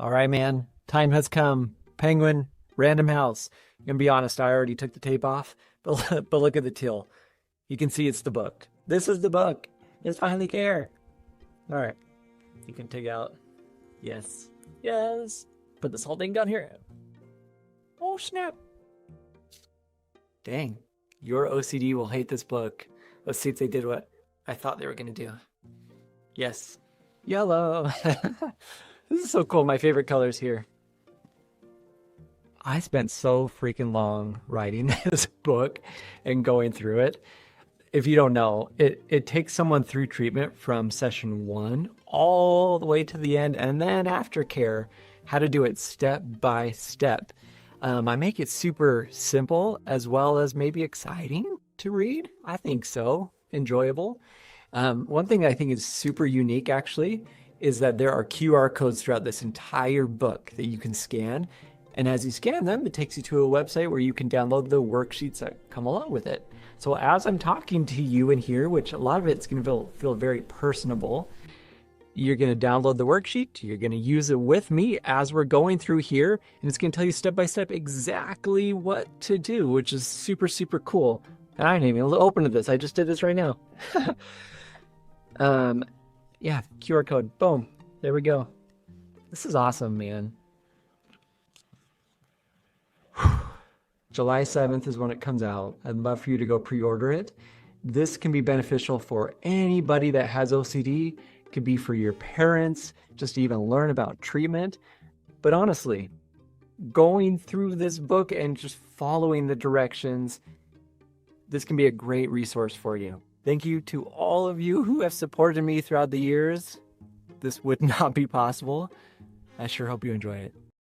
All right, man. Time has come. Penguin, Random House. I'm gonna be honest, I already took the tape off, but look at the till. You can see it's the book. This is the book. It's finally here. All right. You can take out. Yes. Yes. Put this whole thing down here. Oh, snap. Dang. Your OCD will hate this book. Let's see if they did what I thought they were gonna do. Yes. Yellow. This is so cool. My favorite colors here. I spent so freaking long writing this book and going through it. If you don't know, it takes someone through treatment from session one all the way to the end, and then aftercare, how to do it step by step. I make it super simple as well as maybe exciting to read. I think so. Enjoyable. One thing I think is super unique actually is that there are QR codes throughout this entire book that you can scan. And as you scan them, it takes you to a website where you can download the worksheets that come along with it. So as I'm talking to you in here, which a lot of it's going to feel very personable, you're going to download the worksheet. You're going to use it with me as we're going through here. And it's going to tell you step by step exactly what to do, which is super, super cool. And I didn't even open this. I just did this right now. Yeah, QR code. Boom. There we go. This is awesome, man. July 7th is when it comes out. I'd love for you to go pre-order it. This can be beneficial for anybody that has OCD. It could be for your parents, just to even learn about treatment. But honestly, going through this book and just following the directions, this can be a great resource for you. Thank you to all of you who have supported me throughout the years. This would not be possible. I sure hope you enjoy it.